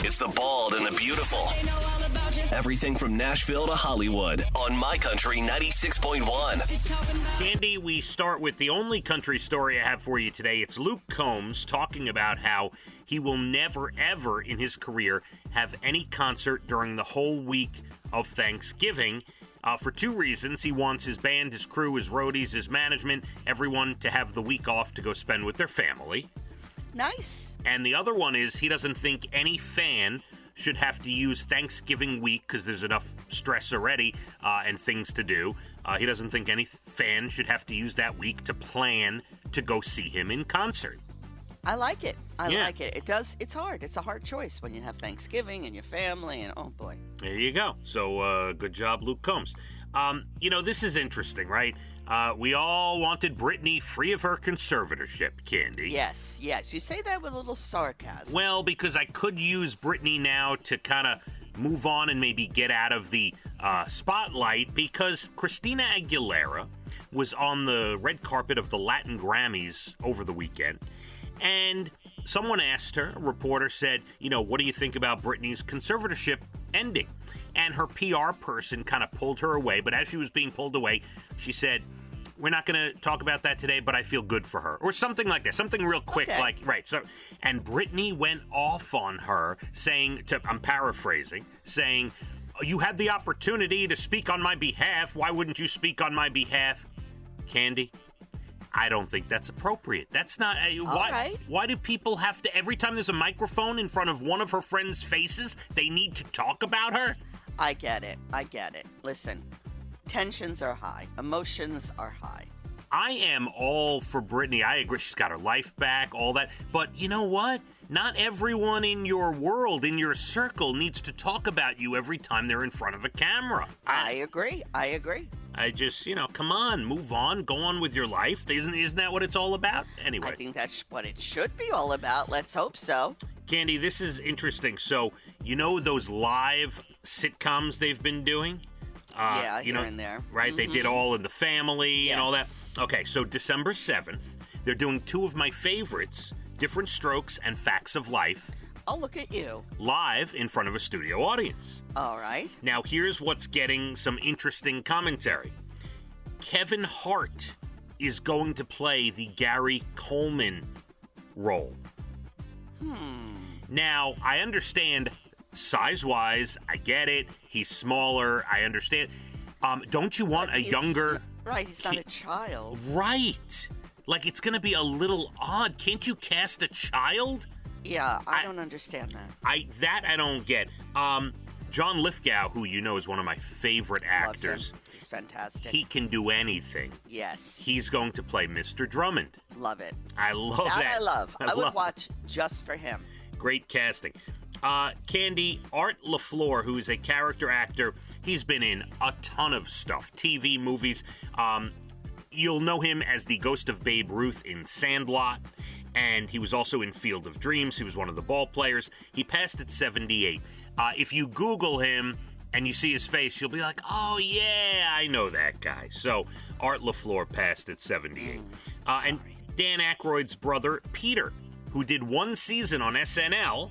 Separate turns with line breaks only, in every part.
It's the bald and the beautiful. Everything from Nashville to Hollywood on My Country 96.1.
Cande, we start with the only country story I have for you today. It's Luke Combs talking about how he will never, ever in his career have any concert during the whole week of Thanksgiving. For two reasons. He wants his band, his crew, his roadies, his management, everyone to have the week off to go spend with their family.
Nice.
And the other one is he doesn't think any fan should have to use Thanksgiving week because there's enough stress already and things to do. He doesn't think any fan should have to use that week to plan to go see him in concert.
I like it. I like it. It's hard. It's a hard choice when you have Thanksgiving and your family and oh boy.
There you go. So good job, Luke Combs. This is interesting, right? We all wanted Britney free of her conservatorship, Cande.
Yes. You say that with a little sarcasm.
Well, because I could use Britney now to kind of move on and maybe get out of the spotlight, because Christina Aguilera was on the red carpet of the Latin Grammys over the weekend, and someone asked her, a reporter said, what do you think about Britney's conservatorship ending? And her PR person kind of pulled her away, but as she was being pulled away, she said, we're not going to talk about that today, but I feel good for her. Or something like that. Something real quick,
okay.
And Britney went off on her, saying, I'm paraphrasing, saying, you had the opportunity to speak on my behalf. Why wouldn't you speak on my behalf? Cande, I don't think that's appropriate. That's not... Why do people have to... Every time there's a microphone in front of one of her friends' faces, they need to talk about her?
I get it. Listen, tensions are high. Emotions are high.
I am all for Britney. I agree. She's got her life back, all that. But you know what? Not everyone in your world, in your circle, needs to talk about you every time they're in front of a camera.
I agree.
I just, come on, move on, go on with your life. Isn't that what it's all about? Anyway.
I think that's what it should be all about. Let's hope so.
Cande, this is interesting. So, those live sitcoms they've been doing?
Here and there.
Right?
Mm-hmm.
They did All in the Family and all that.
Yes.
Okay, so December 7th, they're doing two of my favorites, Different Strokes and Facts of Life.
Oh, look at you.
Live in front of a studio audience.
All right.
Now, here's what's getting some interesting commentary. Kevin Hart is going to play the Gary Coleman role. Now, I understand size-wise, I get it. He's smaller, I understand. Don't you want a younger...
Right, he's not a child.
Right. Like, it's going to be a little odd. Can't you cast a child?
Yeah, I don't understand that.
I don't get. John Lithgow, who is one of my favorite actors.
Love him. He's fantastic.
He can do anything.
Yes.
He's going to play Mr. Drummond.
Love it.
I love that.
I would watch just for him.
Great casting. Cande, Art LaFleur, who is a character actor, he's been in a ton of stuff, TV, movies. You'll know him as the ghost of Babe Ruth in Sandlot, and he was also in Field of Dreams. He was one of the ball players. He passed at 78. If you Google him and you see his face, you'll be like, oh, yeah, I know that guy. So Art LaFleur passed at 78. And Dan Aykroyd's brother, Peter, who did one season on SNL,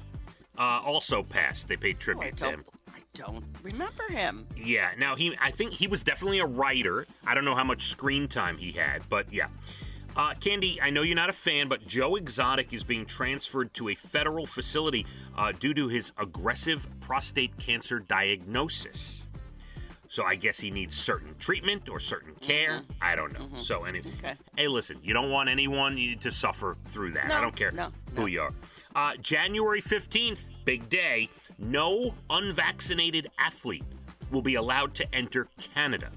also passed. They paid tribute to him.
I don't remember him.
Yeah, now I think he was definitely a writer. I don't know how much screen time he had, but yeah. Cande, I know you're not a fan, but Joe Exotic is being transferred to a federal facility due to his aggressive prostate cancer diagnosis. So I guess he needs certain treatment or certain care. I don't know. So anyway, Hey, listen, you don't want anyone to suffer through that. I don't care who you are. January 15th, big day. No unvaccinated athlete will be allowed to enter Canada.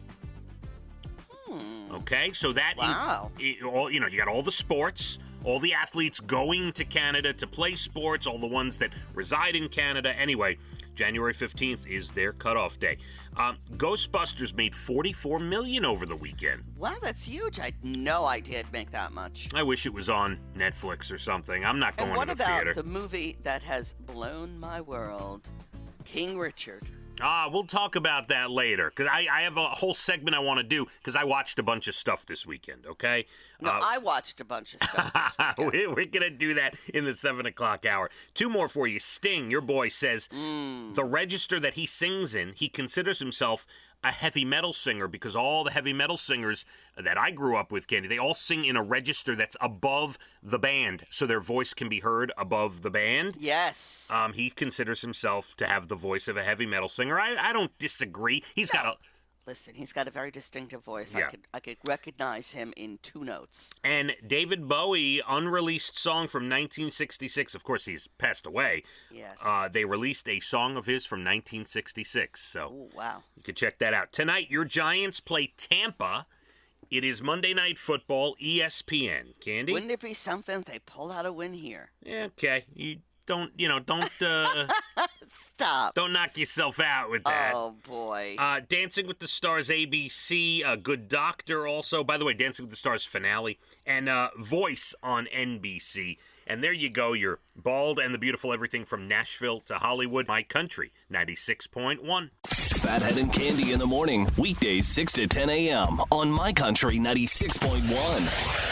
Okay, so that you got all the sports, all the athletes going to Canada to play sports, all the ones that reside in Canada. Anyway, January 15th is their cutoff day. Ghostbusters made $44 million over the weekend.
Wow, that's huge. I had no idea it'd make that much.
I wish it was on Netflix or something. I'm not going to the theater.
And what about the movie that has blown my world, King Richard?
We'll talk about that later, because I have a whole segment I want to do, because I watched a bunch of stuff this weekend, okay?
No, I watched a bunch of stuff this weekend.
We're going to do that in the 7 o'clock hour. 2 more for you. Sting, your boy, says the register that he sings in, he considers himself a heavy metal singer, because all the heavy metal singers that I grew up with, Cande, they all sing in a register that's above the band, so their voice can be heard above the band.
Yes.
He considers himself to have the voice of a heavy metal singer. I don't disagree.
Listen, he's got a very distinctive voice.
Yeah.
I could recognize him in 2 notes.
And David Bowie, unreleased song from 1966. Of course, he's passed away.
Yes.
They released a song of his from 1966. So
Ooh, wow.
You can check that out. Tonight, your Giants play Tampa. It is Monday Night Football, ESPN. Cande?
Wouldn't it be something if they pull out a win here?
Yeah, okay. Don't
Stop.
Don't knock yourself out with that.
Oh, boy.
Dancing with the Stars, ABC, Good Doctor also. By the way, Dancing with the Stars finale. And Voice on NBC. And there you go, your Bald and the Beautiful, everything from Nashville to Hollywood. My Country, 96.1.
Phathead and Cande in the morning, weekdays 6 to 10 a.m. on My Country 96.1.